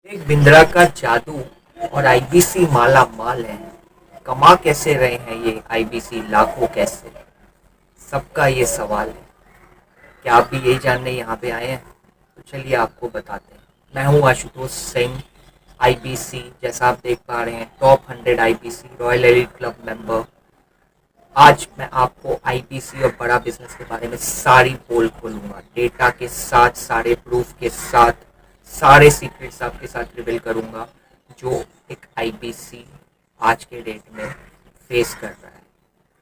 एक बिंद्रा का जादू और आईबीसी माला माल है। कमा कैसे रहे हैं ये आईबीसी लाखों कैसे? सबका ये सवाल है। क्या आप भी यही जानने यहाँ पे आए हैं? तो चलिए आपको बताते हैं। मैं हूँ आशुतोष सिंह, आईबीसी जैसा आप देख पा रहे हैं top 100 IBC royal elite club member. आज मैं आपको आईबीसी और बड़ा बिजनेस के बारे में सारी पोल खोलूंगा, डेटा के साथ, सारे प्रूफ के साथ, सारे सीक्रेट्स आपके साथ रिवील करूंगा जो एक आईबीसी आज के डेट में फेस कर रहा है।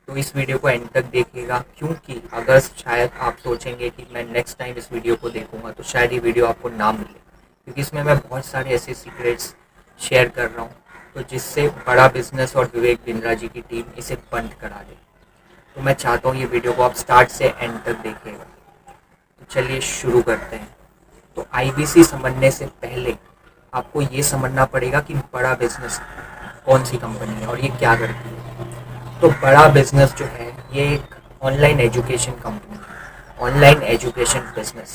तो इस वीडियो को एंड तक देखिएगा, क्योंकि अगर शायद आप सोचेंगे कि मैं नेक्स्ट टाइम इस वीडियो को देखूंगा तो शायद ये वीडियो आपको ना मिले, क्योंकि इसमें मैं बहुत सारे ऐसे सीक्रेट्स शेयर कर रहा हूँ तो जिससे बड़ा बिजनेस और विवेक बिंद्रा जी की टीम इसे बंद करा दे। तो मैं चाहता हूँ ये वीडियो को आप स्टार्ट से एंड तक देखिएगा। तो चलिए शुरू करते हैं। तो आईबीसी समझने से पहले आपको ये समझना पड़ेगा कि बड़ा बिजनेस कौन सी कंपनी है और ये क्या करती है। तो बड़ा बिजनेस जो है ये एक ऑनलाइन एजुकेशन कंपनी है, ऑनलाइन एजुकेशन बिजनेस।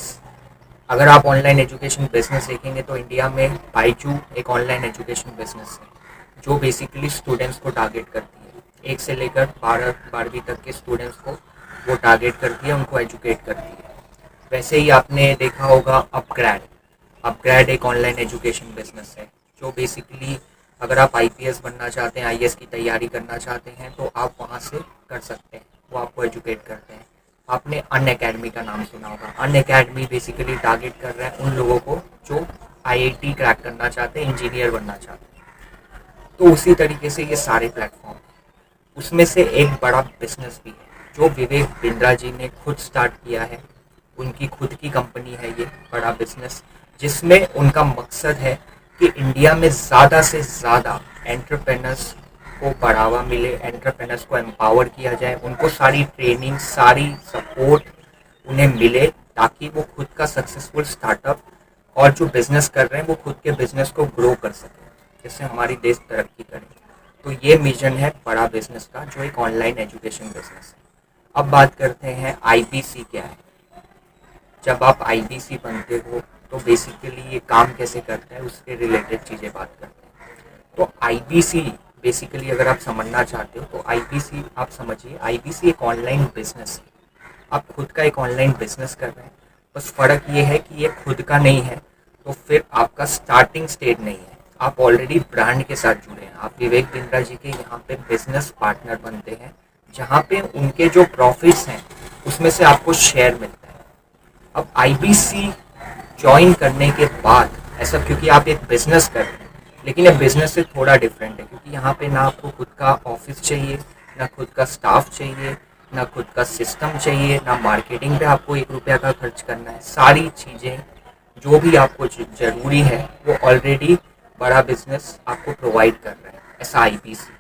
अगर आप ऑनलाइन एजुकेशन बिजनेस देखेंगे तो इंडिया में बाइजू एक ऑनलाइन एजुकेशन बिजनेस है जो बेसिकली स्टूडेंट्स को टारगेट करती है। 1 से लेकर 12वीं तक के स्टूडेंट्स को वो टारगेट करती है, उनको एजुकेट करती है। वैसे ही आपने देखा होगा अपग्रेड। अपग्रेड एक ऑनलाइन एजुकेशन बिजनेस है जो बेसिकली अगर आप आईपीएस बनना चाहते हैं, आईएएस की तैयारी करना चाहते हैं तो आप वहाँ से कर सकते हैं, वो आपको एजुकेट करते हैं। आपने अनअकैडमी का नाम सुना होगा। अनअकैडमी बेसिकली टारगेट कर रहा है उन लोगों को जो आईआईटी क्रैक करना चाहते हैं, इंजीनियर बनना चाहते हैं। तो उसी तरीके से ये सारे प्लेटफॉर्म, उसमें से एक बड़ा बिजनेस भी है जो विवेक बिंद्रा जी ने खुद स्टार्ट किया है। उनकी खुद की कंपनी है ये बड़ा बिजनेस, जिसमें उनका मकसद है कि इंडिया में ज़्यादा से ज़्यादा एंटरप्रेनर्स को बढ़ावा मिले, एंटरप्रेनर्स को एम्पावर किया जाए, उनको सारी ट्रेनिंग, सारी सपोर्ट उन्हें मिले ताकि वो खुद का सक्सेसफुल स्टार्टअप और जो बिजनेस कर रहे हैं वो खुद के बिजनेस को ग्रो कर सकें, जिससे हमारी देश तरक्की करे। तो ये मिशन है बड़ा बिजनेस का जो एक ऑनलाइन एजुकेशन बिजनेस है। अब बात करते हैं आईबीसी क्या है। जब आप आईबीसी बनते हो तो बेसिकली ये काम कैसे करता है उसके रिलेटेड चीज़ें बात करते हैं। तो आईबीसी बेसिकली अगर आप समझना चाहते हो तो आईबीसी आप समझिए, आईबीसी एक ऑनलाइन बिजनेस है। आप खुद का एक ऑनलाइन बिजनेस कर रहे हैं, बस फ़र्क ये है कि ये खुद का नहीं है तो फिर आपका स्टार्टिंग स्टेज नहीं है, आप ऑलरेडी ब्रांड के साथ जुड़े हैं। आप विवेक बिंद्रा जी के यहाँ पे बिजनेस पार्टनर बनते हैं, जहाँ पे उनके जो प्रॉफिट्स हैं उसमें से आपको शेयर मिलता है। अब आईबीसी ज्वाइन करने के बाद ऐसा, क्योंकि आप एक बिजनेस कर रहे हैं, लेकिन ये बिजनेस से थोड़ा डिफरेंट है क्योंकि यहाँ पे ना आपको खुद का ऑफिस चाहिए, ना खुद का स्टाफ चाहिए, ना खुद का सिस्टम चाहिए, ना मार्केटिंग पे आपको 1 रुपया का खर्च करना है। सारी चीज़ें जो भी आपको ज़रूरी है वो ऑलरेडी बड़ा बिजनेस आपको प्रोवाइड कर रहा है, ऐसा आईबीसी।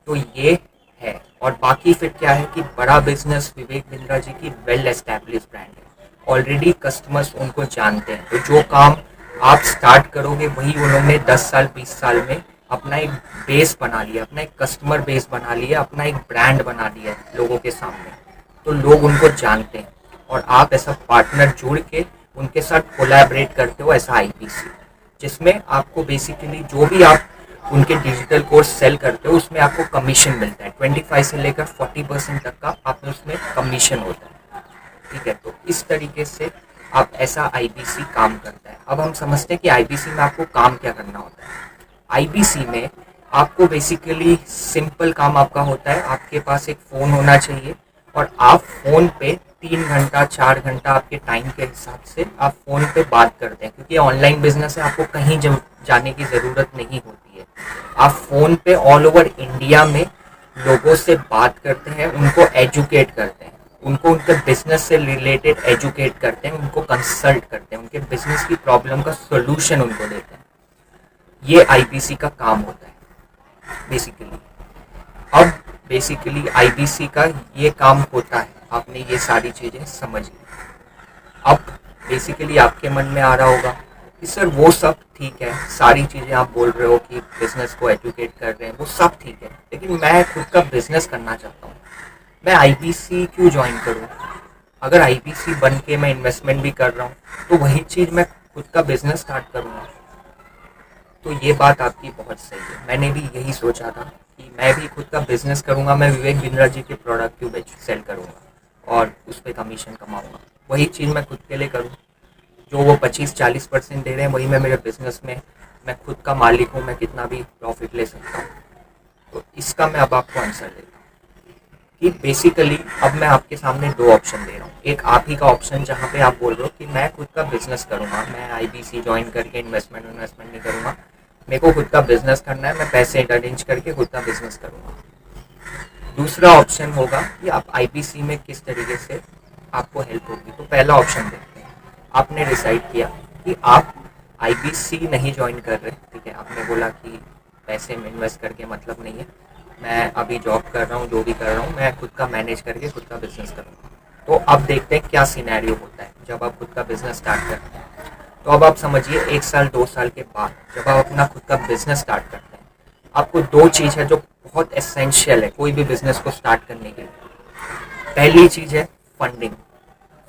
तो ये है। और बाकी फिर क्या है कि बड़ा बिजनेस विवेक बिंद्रा जी की वेल एस्टैब्लिश ब्रांड है, ऑलरेडी कस्टमर्स उनको जानते हैं। तो जो काम आप स्टार्ट करोगे वही उन्होंने 10 साल 20 साल में अपना एक बेस बना लिया, अपना एक कस्टमर बेस बना लिया, अपना एक ब्रांड बना लिया लोगों के सामने। तो लोग उनको जानते हैं और आप ऐसा पार्टनर जुड़ के उनके साथ कोलैबोरेट करते हो, ऐसा आईपीसी, जिसमें आपको बेसिकली जो भी आप उनके डिजिटल कोर्स सेल करते हो उसमें आपको कमीशन मिलता है। 25 से लेकर 40% तक का आप उसमें कमीशन होता है। ठीक है, तो इस तरीके से आप ऐसा आईबीसी काम करता है। अब हम समझते हैं कि आईबीसी में आपको काम क्या करना होता है। आईबीसी में आपको बेसिकली सिंपल काम आपका होता है, आपके पास एक फ़ोन होना चाहिए और आप फ़ोन पे 3 घंटा 4 घंटा आपके टाइम के हिसाब से आप फ़ोन पे बात करते हैं, क्योंकि ऑनलाइन बिजनेस है, आपको कहीं जाने की ज़रूरत नहीं होती है। आप फ़ोन पे ऑल ओवर इंडिया में लोगों से बात करते हैं, उनको एजुकेट करते हैं, उनको उनके बिजनेस से रिलेटेड एजुकेट करते हैं, उनको कंसल्ट करते हैं, उनके बिजनेस की प्रॉब्लम का सोल्यूशन उनको देते हैं। ये आईबीसी का काम होता है बेसिकली। अब बेसिकली आईबीसी का ये काम होता है, आपने ये सारी चीज़ें समझ ली। अब बेसिकली आपके मन में आ रहा होगा कि सर वो सब ठीक है, सारी चीज़ें आप बोल रहे हो कि बिजनेस को एजुकेट कर रहे हैं, वो सब ठीक है, लेकिन मैं खुद का बिजनेस करना चाहता हूँ, मैं आईबीसी क्यों ज्वाइन करूँ? अगर आईबीसी बन के मैं इन्वेस्टमेंट भी कर रहा हूँ तो वही चीज़ मैं खुद का बिजनेस स्टार्ट करूँगा। तो ये बात आपकी बहुत सही है। मैंने भी यही सोचा था कि मैं भी खुद का बिजनेस करूँगा, मैं विवेक बिंद्रा जी के प्रोडक्ट क्यों बेच सेल करूँगा और उस पर कमीशन कमाऊँगा। वही चीज़ मैं खुद के लिए करूँ, जो वो 25-40% दे रहे हैं वही मैं मेरे बिजनेस में, मैं खुद का मालिक हूँ, मैं कितना भी प्रॉफिट ले सकता हूँ। तो इसका मैं अब आपको आंसर देता हूँ कि बेसिकली अब मैं आपके सामने दो ऑप्शन दे रहा हूँ। एक आप ही का ऑप्शन जहाँ पे आप बोल रहे हो कि मैं खुद का बिजनेस करूँगा, मैं आईबीसी ज्वाइन करके इन्वेस्टमेंट नहीं करूँगा, मेरे को खुद का बिजनेस करना है, मैं पैसे अरेंज करके खुद का बिजनेस करूँगा। दूसरा ऑप्शन होगा कि आप आईबीसी में किस तरीके से आपको हेल्प होगी। तो पहला ऑप्शन देखते हैं। आपने डिसाइड किया कि आप आईबीसी नहीं ज्वाइन कर रहे, ठीक है, आपने बोला कि पैसे में इन्वेस्ट करके मतलब नहीं है, मैं अभी जॉब कर रहा हूँ, जो भी कर रहा हूँ मैं खुद का मैनेज करके खुद का बिजनेस करूँगा। तो अब देखते हैं क्या सिनेरियो होता है जब आप खुद का बिजनेस स्टार्ट करते हैं। तो अब आप समझिए 1 साल 2 साल के बाद जब आप अपना खुद का बिजनेस स्टार्ट करते हैं, आपको दो चीज़ है जो बहुत एसेंशियल है कोई भी बिजनेस को स्टार्ट करने के लिए। पहली चीज़ है फंडिंग।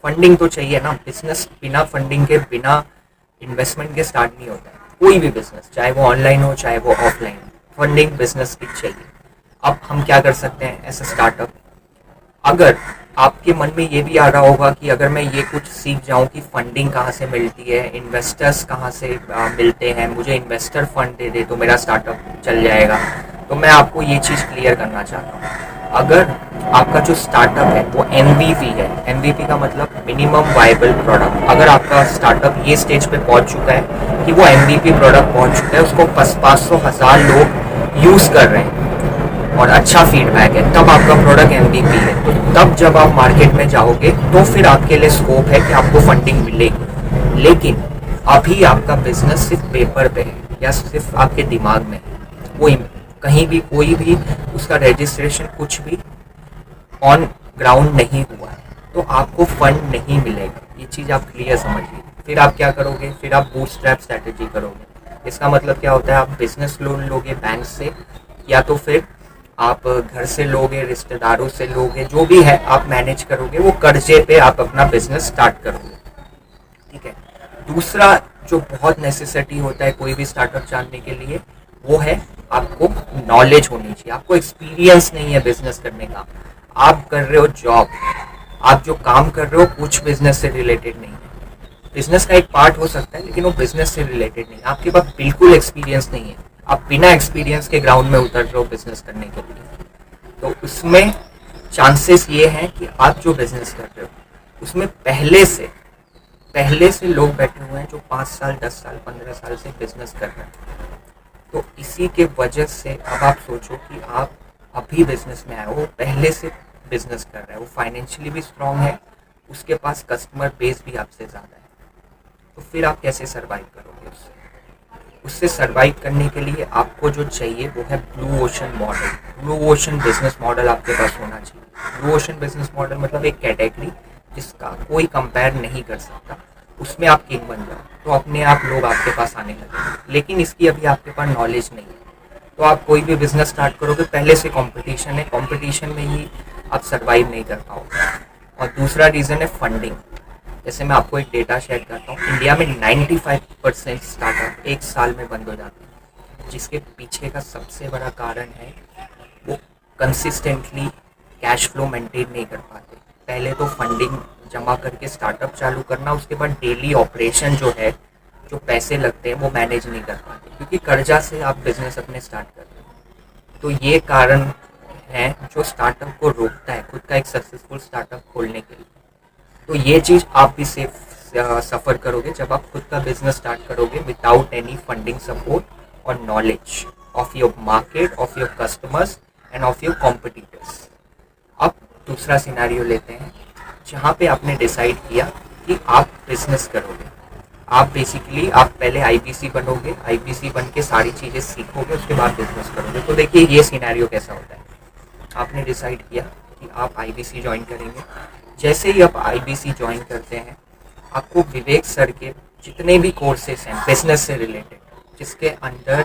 फंडिंग तो चाहिए ना, बिजनेस बिना फंडिंग के, बिना इन्वेस्टमेंट के स्टार्ट नहीं होता है कोई भी बिजनेस, चाहे वो ऑनलाइन हो चाहे वो ऑफलाइन हो, फंडिंग बिजनेस की चाहिए। अब हम क्या कर सकते हैं एज ए स्टार्टअप, अगर आपके मन में ये भी आ रहा होगा कि अगर मैं ये कुछ सीख जाऊं कि फंडिंग कहाँ से मिलती है, इन्वेस्टर्स कहाँ से मिलते हैं, मुझे इन्वेस्टर फंड दे दे तो मेरा स्टार्टअप चल जाएगा, तो मैं आपको ये चीज़ क्लियर करना चाहता हूँ। अगर आपका जो स्टार्टअप है वो MVP है, MVP का मतलब मिनिमम वायबल प्रोडक्ट, अगर आपका स्टार्टअप ये स्टेज पे पहुंच चुका है कि वो MVP प्रोडक्ट पहुंच चुका है, उसको 500-1000 लोग यूज़ कर रहे हैं और अच्छा फीडबैक है, तब आपका प्रोडक्ट MVP है, तो तब जब आप मार्केट में जाओगे तो फिर आपके लिए स्कोप है कि आपको फंडिंग मिलेगी। लेकिन अभी आपका बिजनेस सिर्फ पेपर पे है या सिर्फ आपके दिमाग में है, वो कहीं भी कोई भी उसका रजिस्ट्रेशन कुछ भी ऑन ग्राउंड नहीं हुआ है, तो आपको फंड नहीं मिलेगा। ये चीज़ आप क्लियर समझिए। फिर आप क्या करोगे, फिर आप बूटस्ट्रैप स्ट्रैटेजी करोगे। इसका मतलब क्या होता है, आप बिजनेस लोन लोगे बैंक से, या तो फिर आप घर से लोगे, रिश्तेदारों से लोगे, जो भी है आप मैनेज करोगे, वो कर्जे पे आप अपना बिजनेस स्टार्ट करोगे, ठीक है। दूसरा जो बहुत नेसेसिटी होता है कोई भी स्टार्टअप जानने के लिए, वो है आपको नॉलेज होनी चाहिए। आपको एक्सपीरियंस नहीं है बिजनेस करने का, आप कर रहे हो जॉब, आप जो काम कर रहे हो कुछ बिजनेस से रिलेटेड नहीं है, बिजनेस का एक पार्ट हो सकता है लेकिन वो बिजनेस से रिलेटेड नहीं है, आपके पास बिल्कुल एक्सपीरियंस नहीं है, आप बिना एक्सपीरियंस के ग्राउंड में उतर रहे हो बिजनेस करने के लिए। तो उसमें चांसेस ये हैं कि आप जो बिजनेस कर रहे हो उसमें पहले से लोग बैठे हुए हैं जो 5 साल 10 साल 15 साल से बिजनेस कर रहे हैं। तो इसी के वजह से अब आप सोचो कि आप अभी बिजनेस में आए हो, वो पहले से बिजनेस कर रहा है, वो फाइनेंशियली भी स्ट्रांग है, उसके पास कस्टमर बेस भी आपसे ज़्यादा है, तो फिर आप कैसे सर्वाइव करोगे उससे सर्वाइव करने के लिए आपको जो चाहिए वो है blue ocean model. Blue ocean business model आपके पास होना चाहिए। ब्लू ओशन बिजनेस मॉडल मतलब एक कैटेगरी जिसका कोई कंपेयर नहीं कर सकता, उसमें आप किंग बन जाओ तो अपने आप लोग आपके पास आने लगे। लेकिन इसकी अभी आपके पास नॉलेज नहीं है, तो आप कोई भी बिजनेस स्टार्ट करोगे पहले से कंपटीशन है, कंपटीशन में ही आप सर्वाइव नहीं कर पाओगे। और दूसरा रीज़न है फंडिंग। जैसे मैं आपको एक डेटा शेयर करता हूँ, इंडिया में 95% स्टार्टअप 1 साल में बंद हो जाते हैं, जिसके पीछे का सबसे बड़ा कारण है वो कंसिस्टेंटली कैश फ्लो मेंटेन नहीं कर पाते। पहले तो फंडिंग जमा करके स्टार्टअप चालू करना, उसके बाद डेली ऑपरेशन जो है, जो पैसे लगते हैं वो मैनेज नहीं कर पाते, क्योंकि कर्जा से आप बिजनेस अपने स्टार्ट करते हैं। तो ये कारण है जो स्टार्टअप को रोकता है खुद का एक सक्सेसफुल स्टार्टअप खोलने के लिए। तो ये चीज़ आप भी सफ़र करोगे जब आप खुद का बिजनेस स्टार्ट करोगे विदाउट एनी फंडिंग सपोर्ट और knowledge of your market, of your customers end of your competitors. अब दूसरा सिनेरियो लेते हैं जहाँ पे आपने डिसाइड किया कि आप बिजनेस करोगे। आप बेसिकली आप पहले आईबीसी बनोगे, आईबीसी बन के सारी चीज़ें सीखोगे, उसके बाद बिजनेस करोगे। तो देखिए ये सिनेरियो कैसा होता है। आपने डिसाइड किया कि आप आईबीसी ज्वाइन करेंगे। जैसे ही आप आईबीसी ज्वाइन करते हैं, आपको विवेक सर के जितने भी कोर्सेस हैं बिजनेस से रिलेटेड, जिसके अंडर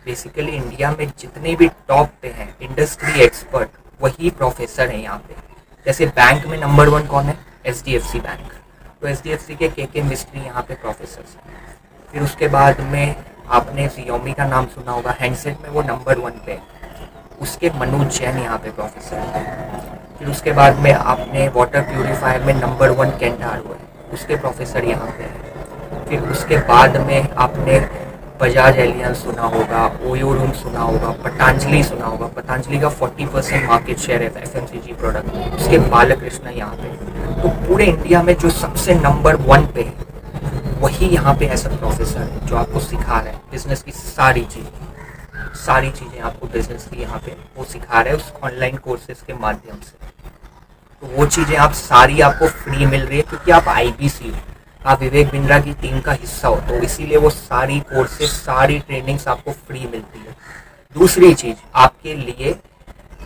बेसिकली इंडिया में जितने भी टॉप पे हैं इंडस्ट्री एक्सपर्ट, वही प्रोफेसर हैं यहाँ पे। जैसे बैंक में नंबर 1 कौन है, HDFC बैंक, तो HDFC के मिस्ट्री यहाँ पे प्रोफेसर हैं। फिर उसके बाद में आपने Xiaomi का नाम सुना होगा, हैंडसेट में वो नंबर 1 पे है। उसके मनोज जैन यहाँ पे प्रोफेसर है। फिर उसके बाद में आपने वाटर प्यूरिफायर में नंबर 1 केंटारो है, उसके प्रोफेसर यहाँ पे है। फिर उसके बाद में आपने बजाज एलियंस सुना होगा, ओयो रूम सुना होगा, पतंजलि सुना होगा। पतंजलि का 40% मार्केट शेयर है FMCG प्रोडक्ट में। उसके बालकृष्ण यहाँ पे। तो पूरे इंडिया में जो सबसे नंबर 1 पे है वही यहाँ पे ऐसा प्रोफेसर है जो आपको सिखा रहा है बिजनेस की सारी चीज़ें आपको बिजनेस की यहाँ पे वो सिखा रहा है उस ऑनलाइन कोर्सेज के माध्यम से। तो वो चीज़ें आप सारी आपको फ्री मिल रही है क्योंकि आप IBC हो, आप विवेक बिंद्रा की टीम का हिस्सा हो, तो इसीलिए वो सारी कोर्सेज सारी ट्रेनिंग्स आपको फ्री मिलती है। दूसरी चीज़, आपके लिए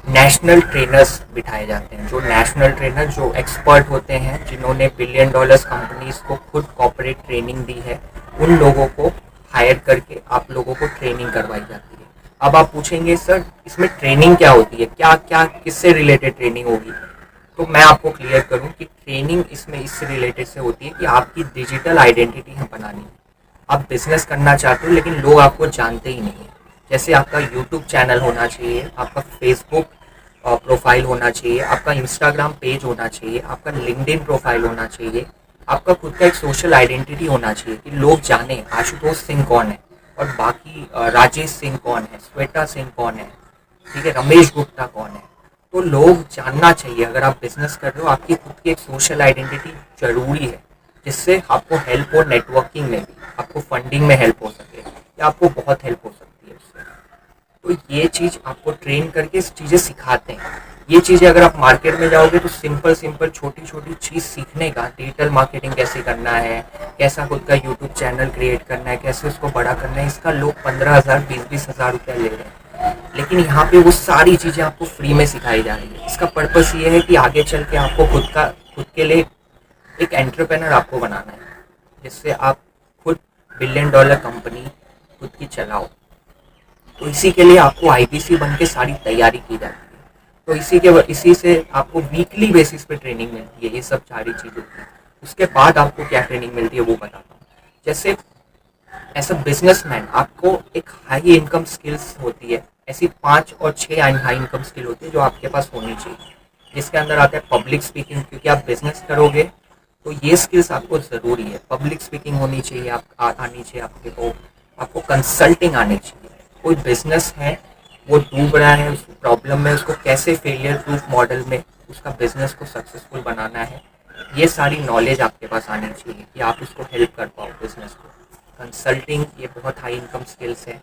नेशनल ट्रेनर्स बिठाए जाते हैं, जो नेशनल ट्रेनर जो एक्सपर्ट होते हैं, जिन्होंने बिलियन डॉलर्स कंपनीज को खुद कॉर्पोरेट ट्रेनिंग दी है, उन लोगों को हायर करके आप लोगों को ट्रेनिंग करवाई जाती है। अब आप पूछेंगे सर इसमें ट्रेनिंग क्या होती है, क्या क्या किससे रिलेटेड ट्रेनिंग होगी? तो मैं आपको क्लियर करूं कि ट्रेनिंग इसमें इससे रिलेटेड से होती है कि आपकी डिजिटल आइडेंटिटी हम बनानी है। आप बिजनेस करना चाहते हो लेकिन लोग आपको जानते ही नहीं है। जैसे आपका यूट्यूब चैनल होना चाहिए, आपका फेसबुक प्रोफाइल होना चाहिए, आपका इंस्टाग्राम पेज होना चाहिए, आपका लिंक्डइन प्रोफाइल होना चाहिए, आपका खुद का एक सोशल आइडेंटिटी होना चाहिए कि लोग जाने आशुतोष सिंह कौन है और बाकी राजेश सिंह कौन है, श्वेता सिंह कौन है, ठीक है, रमेश गुप्ता कौन है। तो लोग जानना चाहिए। अगर आप बिजनेस कर रहे हो आपकी खुद की एक सोशल आइडेंटिटी जरूरी है, जिससे आपको हेल्प हो नेटवर्किंग में भी, आपको फंडिंग में हेल्प हो सके या आपको बहुत हेल्प हो सकती है उससे। तो ये चीज़ आपको ट्रेन करके चीज़ें सिखाते हैं। ये चीज़ें अगर आप मार्केट में जाओगे तो सिंपल छोटी छोटी चीज़ सीखने का, डिजिटल मार्केटिंग कैसे करना है, कैसा खुद का यूट्यूब चैनल क्रिएट करना है, कैसे उसको बड़ा करना है, इसका लोग 15,000 20,000 रुपया ले रहे हैं। लेकिन यहाँ पे वो सारी चीज़ें आपको फ्री में सिखाई जा रही है। इसका पर्पस ये है कि आगे चल के आपको खुद के लिए एक एंटरप्रेनर आपको बनाना है, जिससे आप खुद बिलियन डॉलर कंपनी खुद की चलाओ। तो इसी के लिए आपको IBC बन के सारी तैयारी की जाती है। तो इसी से आपको वीकली बेसिस पे ट्रेनिंग मिलती है, ये सब सारी चीज़ों की। उसके बाद आपको क्या ट्रेनिंग मिलती है वो बताता हूँ। जैसे एज अ बिजनेसमैन आपको एक हाई इनकम स्किल्स होती है, ऐसी 5 और 6 हाई इनकम स्किल होती है जो आपके पास होनी चाहिए, जिसके अंदर आता है पब्लिक स्पीकिंग, क्योंकि आप बिजनेस करोगे तो ये स्किल्स आपको ज़रूरी है। पब्लिक स्पीकिंग होनी चाहिए, आनी चाहिए आपको कंसल्टिंग आनी चाहिए। कोई बिजनेस है वो डूब रहा है, उसको प्रॉब्लम में, उसको कैसे फेलियर प्रूफ मॉडल में उसका बिजनेस को सक्सेसफुल बनाना है, ये सारी नॉलेज आपके पास आनी चाहिए कि आप उसको हेल्प कर पाओ बिजनेस को। कंसल्टिंग ये बहुत हाई इनकम स्किल्स है,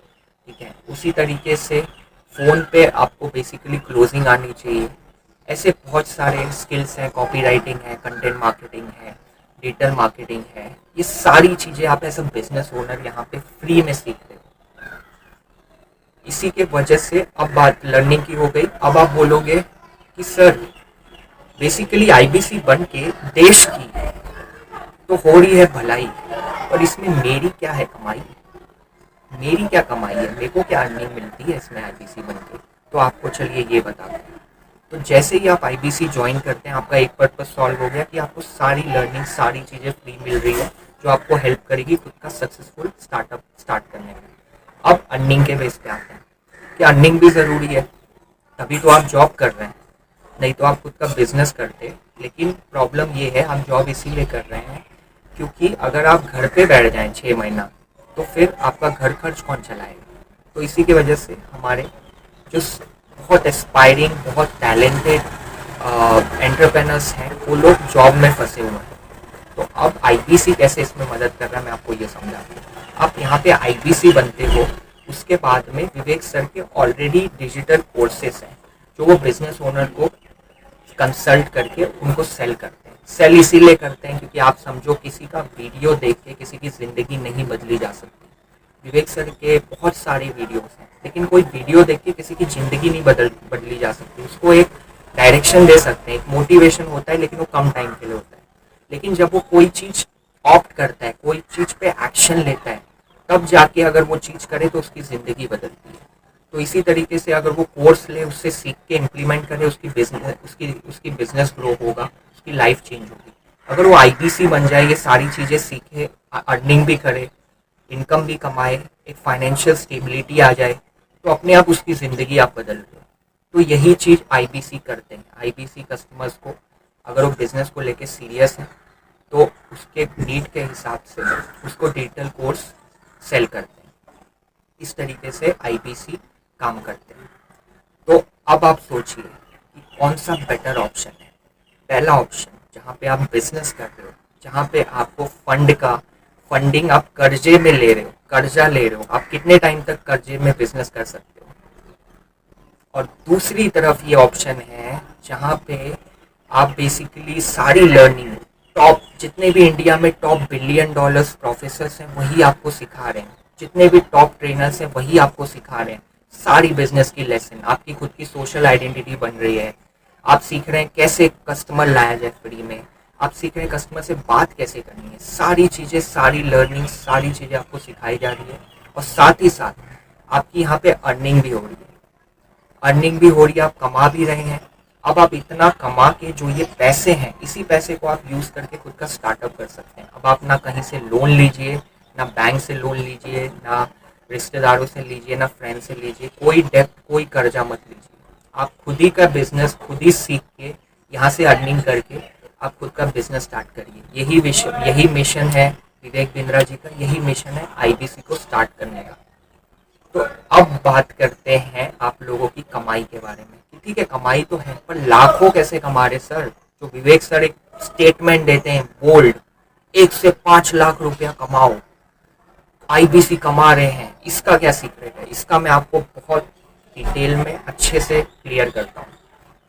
ठीक है। उसी तरीके से फ़ोन पे आपको बेसिकली क्लोजिंग आनी चाहिए। ऐसे बहुत सारे स्किल्स हैं, कॉपी राइटिंग है, कंटेंट मार्केटिंग है, डिजिटल मार्केटिंग है। ये सारी चीज़ें आप एज अ बिजनेस ओनर यहाँ पे फ्री में सीख रहे हो। इसी के वजह से अब बात लर्निंग की हो गई। अब आप बोलोगे कि सर बेसिकली IBC बन के देश की तो हो रही है भलाई, और इसमें मेरी क्या है कमाई, मेरी क्या कमाई है, मेरे को क्या अर्निंग मिलती है इसमें IBC बन के? तो आपको चलिए ये बताते हैं। तो जैसे ही आप IBC ज्वाइन करते हैं आपका एक पर्पस सॉल्व हो गया कि आपको सारी लर्निंग सारी चीज़ें फ्री मिल रही है जो आपको हेल्प करेगी खुद का सक्सेसफुल स्टार्टअप स्टार्ट करने में। अब अर्निंग के बेस पे आते हैं कि अर्निंग भी ज़रूरी है, तभी तो आप जॉब कर रहे हैं, नहीं तो आप खुद का बिजनेस करते। लेकिन प्रॉब्लम ये है आप जॉब इसीलिए कर रहे हैं क्योंकि अगर आप घर पे बैठ जाएं 6 महीना तो फिर आपका घर खर्च कौन चलाएगा। तो इसी की वजह से हमारे जो बहुत एस्पायरिंग बहुत टैलेंटेड एंटरप्रेनर्स हैं वो लोग जॉब में फंसे हुए हैं। तो अब IBC कैसे इसमें मदद कर रहा है मैं आपको ये समझाता हूँ। आप यहाँ पे IBC बनते हो, उसके बाद में विवेक सर के ऑलरेडी डिजिटल कोर्सेस हैं जो वो बिजनेस ओनर को कंसल्ट करके उनको सेल करते हैं। सेल इसीलिए करते हैं क्योंकि आप समझो किसी का वीडियो देख के किसी की ज़िंदगी नहीं बदली जा सकती। विवेक सर के बहुत सारे वीडियोस हैं, लेकिन कोई वीडियो देख के किसी की ज़िंदगी नहीं बदली जा सकती। उसको एक डायरेक्शन दे सकते हैं, एक मोटिवेशन होता है, लेकिन वो कम टाइम के लिए होता है। लेकिन जब वो कोई चीज़ ऑप्ट करता है, कोई चीज़ पे एक्शन लेता है, तब जाके अगर वो चीज़ करे तो उसकी ज़िंदगी बदलती है। तो इसी तरीके से अगर वो कोर्स ले, उससे सीख के इम्प्लीमेंट करे, उसकी बिजनेस ग्रो होगा, उसकी लाइफ चेंज होगी। अगर वो IBC बन जाए, ये सारी चीज़ें सीखे, अर्निंग भी करे, इनकम भी कमाए, एक फाइनेंशियल स्टेबिलिटी आ जाए, तो अपने आप उसकी ज़िंदगी आप बदल रहे हो। तो यही चीज़ आईबीसी करते हैं। आईबीसी कस्टमर्स को, अगर वो बिजनेस को लेके सीरियस है, तो उसके नीड के हिसाब से उसको डिजिटल कोर्स सेल करते हैं। इस तरीके से आईबीसी काम करते हैं। तो अब आप सोचिए कि कौन सा बेटर ऑप्शन है। पहला ऑप्शन, जहाँ पे आप बिजनेस कर रहे हो, जहाँ पे आपको फंडिंग आप कर्जे में ले रहे हो, कर्जा ले रहे हो, आप कितने टाइम तक कर्जे में बिजनेस कर सकते हो। और दूसरी तरफ ये ऑप्शन है जहाँ पे आप बेसिकली सारी लर्निंग, टॉप जितने भी इंडिया में टॉप बिलियन डॉलर्स प्रोफेसर्स हैं वही आपको सिखा रहे हैं, जितने भी टॉप ट्रेनर्स हैं वही आपको सिखा रहे हैं। सारी बिजनेस की लेसन, आपकी खुद की सोशल आइडेंटिटी बन रही है। आप सीख रहे हैं कैसे कस्टमर लाया जाए फ्री में, आप सीख रहे हैं कस्टमर से बात कैसे करनी है। सारी चीज़ें, सारी लर्निंग, सारी चीज़ें आपको सिखाई जा रही है। और साथ ही साथ आपकी यहाँ पे अर्निंग भी हो रही है। अर्निंग भी हो रही है, आप कमा भी रहे हैं। अब आप इतना कमा के जो ये पैसे हैं, इसी पैसे को आप यूज़ करके खुद का स्टार्टअप कर सकते हैं। अब आप ना कहीं से लोन लीजिए, ना बैंक से लोन लीजिए, ना रिश्तेदारों से लीजिए, ना फ्रेंड से लीजिए, कोई डेप्ट, कोई कर्जा मत लीजिए। आप खुद ही का बिजनेस खुद ही सीख के, यहाँ से अर्निंग करके आप खुद का बिजनेस स्टार्ट करिए। यही मिशन है विवेक बिंद्रा जी का, यही मिशन है आईबीसी को स्टार्ट करने का। तो अब बात करते हैं आप लोगों की कमाई के बारे में कि ठीक है, कमाई तो है, पर लाखों कैसे कमा रहे सर। जो विवेक सर एक स्टेटमेंट देते हैं बोल्ड, 1 से 5 लाख रुपया कमाओ, आईबीसी कमा रहे हैं, इसका क्या सीक्रेट है। इसका मैं आपको बहुत डिटेल में अच्छे से क्लियर करता हूँ।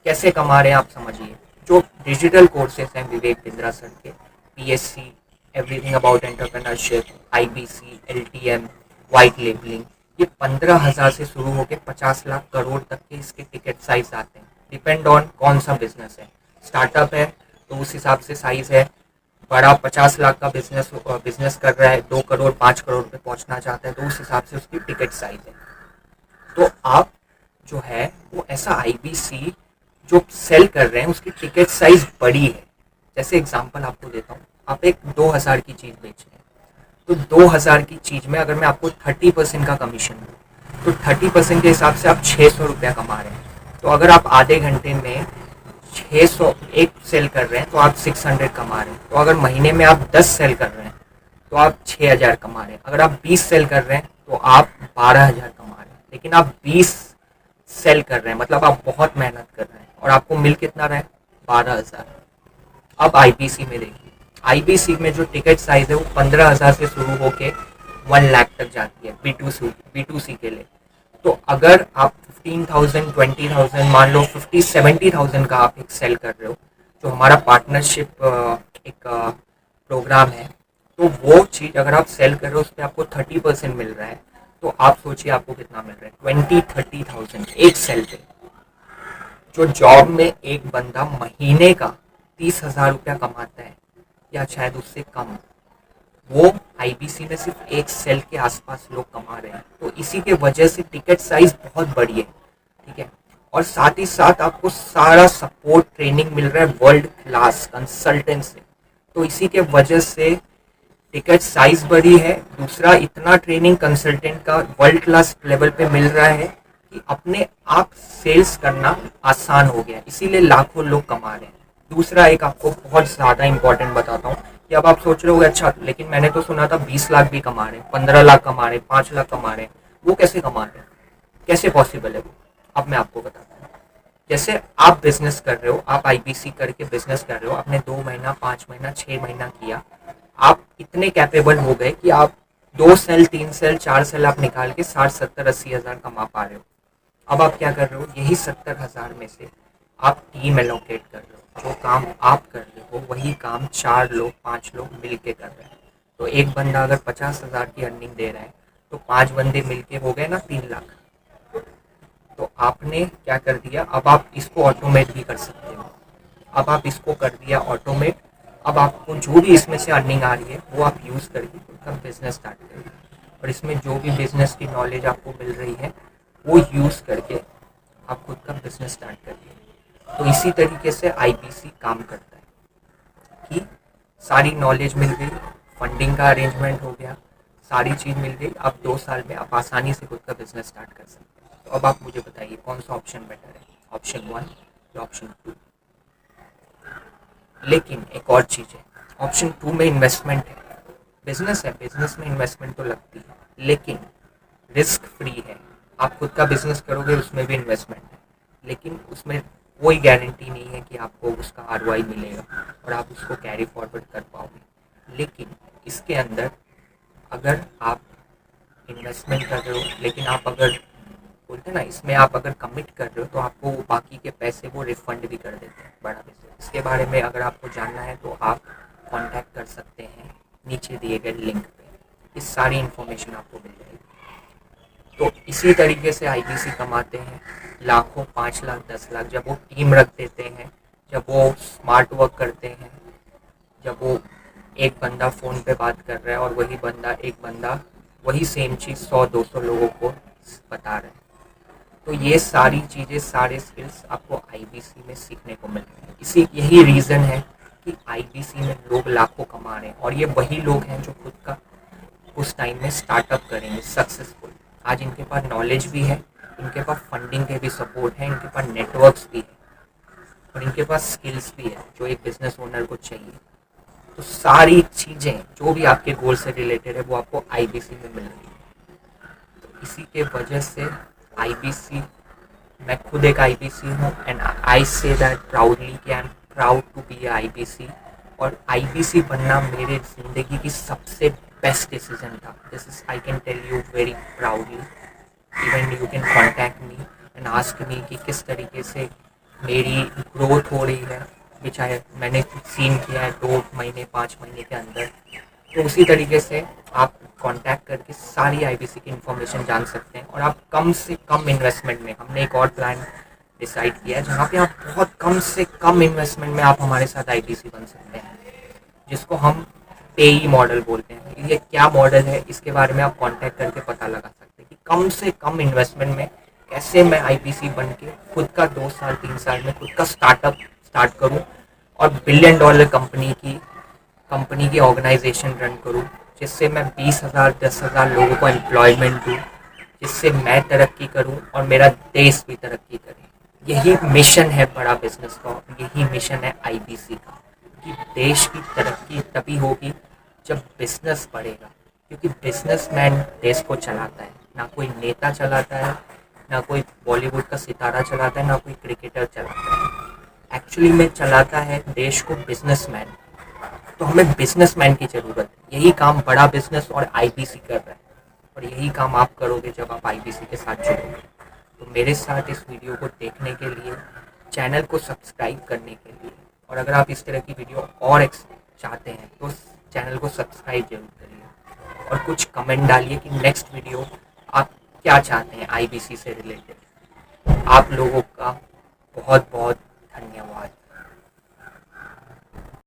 कैसे कमा रहे हैं आप समझिए। जो डिजिटल कोर्सेज हैं विवेक बिंद्रा सर के, PSC, everything about entrepreneurship, IBC, LTM, white labelling, ये 15,000 से शुरू होकर 50 लाख करोड़ तक के इसके टिकट साइज आते हैं। डिपेंड ऑन कौन सा बिजनेस है। स्टार्टअप है तो उस हिसाब से साइज है। बड़ा 50 लाख का बिजनेस कर रहा है, 2 करोड़ 5 करोड़ पे पहुंचना चाहता है, तो उस हिसाब से उसकी टिकट साइज है। तो आप जो है वो ऐसा आईबीसी जो सेल कर रहे हैं उसकी टिकट साइज बड़ी है। जैसे एग्जांपल आपको देता हूँ, आप एक 2,000 की चीज़ बेच रहे हैं, तो 2,000 की चीज़ में अगर मैं आपको 30% का कमीशन दूँ, तो 30% के हिसाब से आप 600 रुपया कमा रहे हैं। तो अगर आप आधे घंटे में 600 एक सेल कर रहे हैं तो आप 600 कमा रहे हैं। तो अगर महीने में आप 10 सेल कर रहे हैं तो आप 6,000 कमा रहे हैं। अगर आप 20 सेल कर रहे हैं तो आप 12,000 कमा रहे हैं। लेकिन आप 20 सेल कर रहे हैं मतलब आप बहुत मेहनत कर रहे हैं और आपको मिल कितना रहा है, 12,000। अब आईबीसी में देखिए, आईबीसी में जो टिकट साइज है वो 15,000 से शुरू होके 1 लाख तक जाती है बी टू सी के लिए। तो अगर आप 15,000, 20,000, मान लो 50-70,000 का आप एक सेल कर रहे हो, जो हमारा पार्टनरशिप एक प्रोग्राम है, तो वो चीज़ अगर आप सेल कर रहे हो उस पर आपको 30% मिल रहा है, तो आप सोचिए आपको कितना मिल रहा है, 20-30,000 एक सेल पे। जो जॉब में एक बंदा महीने का 30,000 रुपया कमाता है या शायद उससे कम, वो आईबीसी में सिर्फ एक सेल के आसपास लोग कमा रहे हैं। तो इसी के वजह से टिकट साइज बहुत बड़ी है, ठीक है। और साथ ही साथ आपको सारा सपोर्ट ट्रेनिंग मिल रहा है वर्ल्ड क्लास कंसल्टेंट से। तो इसी के वजह से टिकट साइज बड़ी है। दूसरा, इतना ट्रेनिंग कंसल्टेंट का वर्ल्ड क्लास लेवल पे मिल रहा है कि अपने आप सेल्स करना आसान हो गया, इसीलिए लाखों लोग कमा रहे हैं। दूसरा, एक आपको बहुत ज़्यादा इंपॉर्टेंट बताता हूँ कि अब आप सोच रहे हो अच्छा लेकिन मैंने तो सुना था 20 लाख भी कमा रहे हैं, 15 लाख कमा रहे हैं, 5 लाख कमा रहे हैं, वो कैसे कमा रहे हैं, कैसे पॉसिबल है वो। अब मैं आपको बताता हूँ। जैसे आप बिजनेस कर रहे हो, आप आईबीसी करके बिजनेस कर रहे हो, आपने 2 महीना, 5 महीना, 6 महीना किया, आप इतने कैपेबल हो गए कि आप 2 सेल, 3 सेल, 4 सेल आप निकाल के 60, 70, 80,000 कमा पा रहे हो। अब आप क्या कर रहे हो, यही 70,000 में से आप टीम एलोकेट कर रहे हो। जो काम आप कर रहे हो वही काम 4 लोग, 5 लोग मिल के कर रहे हैं। तो एक बंदा अगर 50,000 की अर्निंग दे रहा है तो 5 बंदे मिल के हो गए ना 3 लाख। तो आपने क्या कर दिया, अब आप इसको ऑटोमेट भी कर सकते हो। अब आप इसको कर दिया ऑटोमेट। अब आपको जो भी इसमें से अर्निंग आ रही है वो आप यूज़ करके खुद का बिजनेस स्टार्ट करिए। और इसमें जो भी बिजनेस की नॉलेज आपको मिल रही है वो यूज़ करके आप खुद का बिजनेस स्टार्ट करिए। तो इसी तरीके से आईबीसी काम करता है कि सारी नॉलेज मिल गई, फंडिंग का अरेंजमेंट हो गया, सारी चीज़ मिल गई, अब 2 साल में आप आसानी से खुद का बिजनेस स्टार्ट कर सकते हैं। तो अब आप मुझे बताइए कौन सा ऑप्शन बेटर है, ऑप्शन 1 या ऑप्शन 2। लेकिन एक और चीज़ है, ऑप्शन 2 में इन्वेस्टमेंट है, बिजनेस है, बिजनेस में इन्वेस्टमेंट तो लगती है, लेकिन रिस्क फ्री है। आप खुद का बिजनेस करोगे उसमें भी इन्वेस्टमेंट है, लेकिन उसमें कोई गारंटी नहीं है कि आपको उसका आरओआई मिलेगा और आप उसको कैरी फॉरवर्ड कर पाओगे। लेकिन इसके अंदर अगर आप इन्वेस्टमेंट कर रहे हो, लेकिन आप अगर बोलते हैं ना, इसमें आप अगर कमिट कर रहे हो तो आपको वो बाकी के पैसे वो रिफंड भी कर देते हैं, बड़ा बिजनेस। इसके बारे में अगर आपको जानना है तो आप कांटेक्ट कर सकते हैं नीचे दिए गए लिंक पे, इस सारी इन्फॉर्मेशन आपको मिल जाएगी। तो इसी तरीके से आईबीसी कमाते हैं लाखों, 5 लाख 10 लाख, जब वो टीम रख देते हैं, जब वो स्मार्ट वर्क करते हैं, जब वो एक बंदा फ़ोन पे बात कर रहा है और एक बंदा वही सेम चीज़ 100-200 लोगों को बता रहा है। तो ये सारी चीज़ें, सारे स्किल्स आपको आईबीसी में सीखने को मिल रहे हैं। यही रीज़न है कि आईबीसी में लोग लाखों कमा रहे हैं, और ये वही लोग हैं जो खुद का उस टाइम में स्टार्टअप करेंगे सक्सेसफुल। आज इनके पास नॉलेज भी है, इनके पास फंडिंग के भी सपोर्ट है, इनके पास नेटवर्क्स भी है, और इनके पास स्किल्स भी है जो एक बिजनेस ओनर को चाहिए। तो सारी चीज़ें जो भी आपके गोल से रिलेटेड है वो आपको आईबीसी में मिल रही है। तो इसी के वजह से आईबीसी, मैं खुद एक आईबीसी हूँ, एंड आई से दैट प्राउडली कि I am proud to be IBC. और आईबीसी बनना मेरे ज़िंदगी की सबसे बेस्ट डिसीजन था। This is, I can tell you very proudly. Even you can contact me and ask me कि किस तरीके से मेरी ग्रोथ हो रही है, विच मैंने सीन किया है 2 महीने 5 महीने के अंदर। तो उसी तरीके से आप कांटेक्ट करके सारी आईबीसी की इन्फॉर्मेशन जान सकते हैं, और आप कम से कम इन्वेस्टमेंट में, हमने एक और प्लान डिसाइड किया है जहाँ पे आप बहुत कम से कम इन्वेस्टमेंट में आप हमारे साथ आईबीसी बन सकते हैं, जिसको हम पेई मॉडल बोलते हैं। ये क्या मॉडल है इसके बारे में आप कांटेक्ट करके पता लगा सकते हैं कि कम से कम इन्वेस्टमेंट में कैसे मैं आईबीसी बन के खुद का 2 साल 3 साल में खुद का स्टार्टअप स्टार्ट करूं और $1 बिलियन कंपनी की ऑर्गेनाइजेशन रन करूं, जिससे मैं 20,000 10,000 लोगों को एम्प्लॉयमेंट दूं, जिससे मैं तरक्की करूं और मेरा देश भी तरक्की करे। यही मिशन है बड़ा बिजनेस का, यही मिशन है आईबीसी का, कि देश की तरक्की तभी होगी जब बिजनेस बढ़ेगा, क्योंकि बिजनेसमैन देश को चलाता है, ना कोई नेता चलाता है, ना कोई बॉलीवुड का सितारा चलाता है, ना कोई क्रिकेटर चलाता है। एक्चुअली में चलाता है देश को बिजनेसमैन। तो हमें बिजनेसमैन की ज़रूरत है। यही काम बड़ा बिजनेस और आईबीसी कर रहा है, और यही काम आप करोगे जब आप आईबीसी के साथ जुड़ोगे। तो मेरे साथ इस वीडियो को देखने के लिए, चैनल को सब्सक्राइब करने के लिए, और अगर आप इस तरह की वीडियो और चाहते हैं तो चैनल को सब्सक्राइब जरूर करिए, और कुछ कमेंट डालिए कि नेक्स्ट वीडियो आप क्या चाहते हैं आईबीसी से रिलेटेड। आप लोगों का बहुत बहुत धन्यवाद।